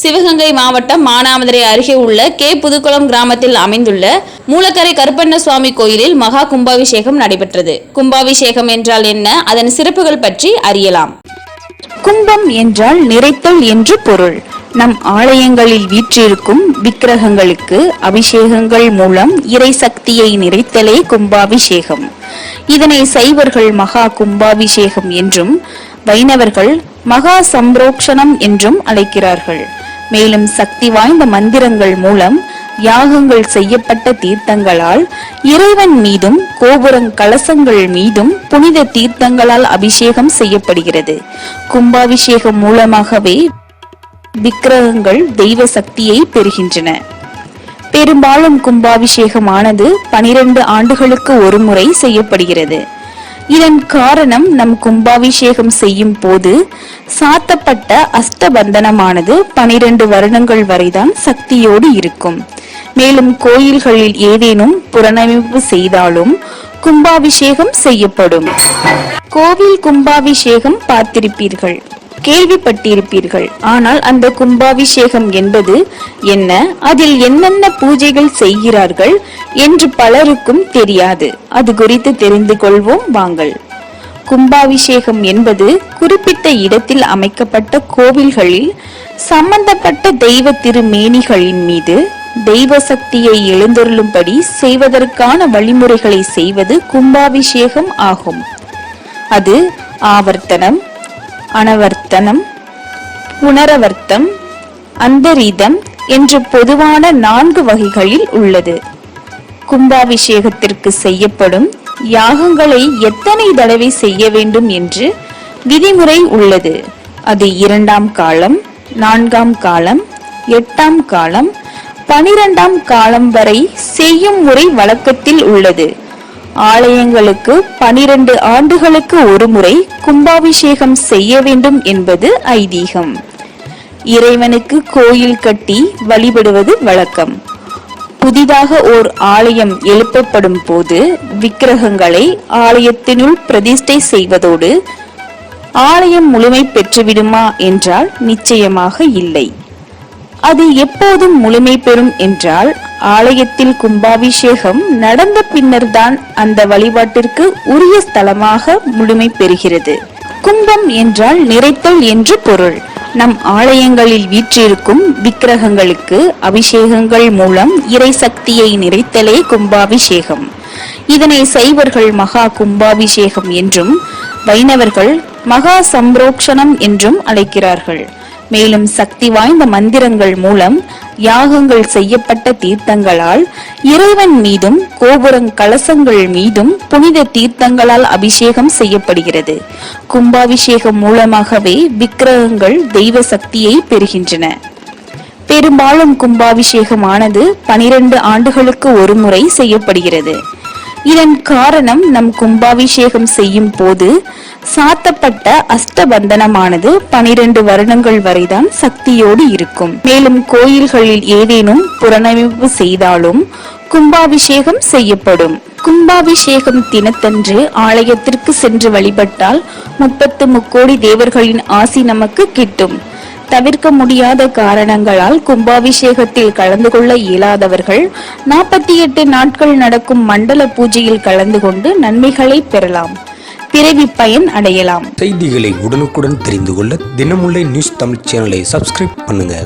சிவகங்கை மாவட்டம் மானாமதுரை அருகே உள்ள கே புதுக்குளம் கிராமத்தில் அமைந்துள்ள மூலக்கரை கருப்பண்ண சுவாமி கோயிலில் மகா கும்பாபிஷேகம் நடைபெற்றது. கும்பாபிஷேகம் என்றால் என்ன, அதன் சிறப்புகள் பற்றி அறியலாம். கும்பம் என்றால் நிறைத்தல் என்று பொருள். நம் ஆலயங்களில் வீற்றிருக்கும் விக்கிரகங்களுக்கு அபிஷேகங்கள் மூலம் இறை சக்தியை நிறைத்தலே கும்பாபிஷேகம். இதனை சைவர்கள் மகா கும்பாபிஷேகம் என்றும் வைணவர்கள் மகா சம்ரோக்ஷணம் என்றும் அழைக்கிறார்கள். மேலும் சக்தி வாய்ந்த மந்திரங்கள் மூலம் யாகங்கள் செய்யப்பட்ட தீர்த்தங்களால் இறைவன் மீதும் கோபுரங் கலசங்கள் மீதும் புனித தீர்த்தங்களால் அபிஷேகம் செய்யப்படுகிறது. கும்பாபிஷேகம் மூலமாகவே விக்கிரகங்கள் தெய்வ சக்தியை பெறுகின்றன. பெரும்பாலும் கும்பாபிஷேகமானது 12 ஆண்டுகளுக்கு ஒரு முறை செய்யப்படுகிறது. இதன் காரணம், நம் கும்பாபிஷேகம் செய்யும் போது சாத்தப்பட்ட அஷ்டபந்தனமானது 12 வருடங்கள் வரைதான் சக்தியோடு இருக்கும். மேலும் கோயில்களில் ஏதேனும் புனரமைப்பு செய்தாலும் கும்பாபிஷேகம் செய்யப்படும். கோவில் கும்பாபிஷேகம் பார்த்திருப்பீர்கள், கேள்விப்பட்டிருப்பீர்கள். ஆனால் அந்த கும்பாபிஷேகம் என்பது என்ன, அதில் என்னென்ன பூஜைகள் செய்கிறார்கள் என்று பலருக்கும் தெரியாது. அது குறித்து தெரிந்து கொள்வோம் வாங்கள். கும்பாபிஷேகம் என்பது குறிப்பிட்ட இடத்தில் அமைக்கப்பட்ட கோவில்களில் சம்பந்தப்பட்ட தெய்வ திருமேனிகளின் மீது தெய்வ சக்தியை எழுந்தருளும்படி செய்வதற்கான வழிமுறைகளை செய்வது கும்பாபிஷேகம் ஆகும். அது ஆவர்த்தனம், அனவர்த்தனம், புனரவர்த்தம், அந்தரீதம் என்று பொதுவான 4 வகைகளில் உள்ளது. கும்பாபிஷேகத்திற்கு செய்யப்படும் யாகங்களை எத்தனை தடவை செய்ய வேண்டும் என்று விதிமுறை உள்ளது. அது 2ஆம் காலம், 4ஆம் காலம், 8ஆம் காலம், 12ஆம் காலம் வரை செய்யும் முறை வழக்கத்தில் உள்ளது. ஆலயங்களுக்கு 12 ஆண்டுகளுக்கு ஒரு முறை கும்பாபிஷேகம் செய்ய வேண்டும் என்பது ஐதீகம். இறைவனுக்கு கோயில் கட்டி வழிபடுவது வழக்கம். புதிதாக ஓர் ஆலயம் எழுப்பப்படும் போது விக்கிரகங்களை ஆலயத்தினுள் பிரதிஷ்டை செய்வதோடு ஆலயம் முழுமை பெற்றுவிடுமா என்றால் நிச்சயமாக இல்லை. அது எப்போதும் முழுமை பெறும் என்றால் ஆலயத்தில் கும்பாபிஷேகம் நடந்த பின்னர்தான் அந்த வழிபாட்டிற்கு உரிய ஸ்தலமாக முழுமை பெறுகிறது. கும்பம் என்றால் நிறைத்தல் என்று பொருள். நம் ஆலயங்களில் வீற்றிருக்கும் விக்கிரகங்களுக்கு அபிஷேகங்கள் மூலம் இறை சக்தியை நிறைத்தலே கும்பாபிஷேகம். இதனை சைவர்கள் மகா கும்பாபிஷேகம் என்றும் வைணவர்கள் மகா சம்ரோக்ஷணம் என்றும் அழைக்கிறார்கள். மேலும் சக்தி வாய்ந்த மந்திரங்கள் மூலம் யாகங்கள் செய்யப்பட்ட தீர்த்தங்களால் இறைவன் மீதும் கோபுரங் கலசங்கள் மீதும் புனித தீர்த்தங்களால் அபிஷேகம் செய்யப்படுகிறது. கும்பாபிஷேகம் மூலமாகவே விக்கிரகங்கள் தெய்வ சக்தியை பெறுகின்றன. பெரும்பாலும் கும்பாபிஷேகமானது 12 ஆண்டுகளுக்கு ஒரு முறை செய்யப்படுகிறது. இதன் காரணம், நம் கும்பாபிஷேகம் செய்யும் போது சாத்தப்பட்ட அஷ்டபந்தனமானது 12 வருடங்கள் வரைதான் சக்தியோடு இருக்கும். மேலும் கோயில்களில் ஏதேனும் புனரமைப்பு செய்தாலும் கும்பாபிஷேகம் செய்யப்படும். கும்பாபிஷேகம் தினத்தன்று ஆலயத்திற்கு சென்று வழிபட்டால் 33 கோடி தேவர்களின் ஆசி நமக்கு கிட்டும். தவிர்க்க முடியாத காரணங்களால் கும்பாபிஷேகத்தில் கலந்து கொள்ள இயலாதவர்கள் 48 நாட்கள் நடக்கும் மண்டல பூஜையில் கலந்து கொண்டு நன்மைகளை பெறலாம், பிறவி பயன் அடையலாம். செய்திகளை உடனுக்குடன் தெரிந்து கொள்ள தினமுல்லை நியூஸ் தமிழ் சேனலை சப்ஸ்கிரைப் பண்ணுங்க.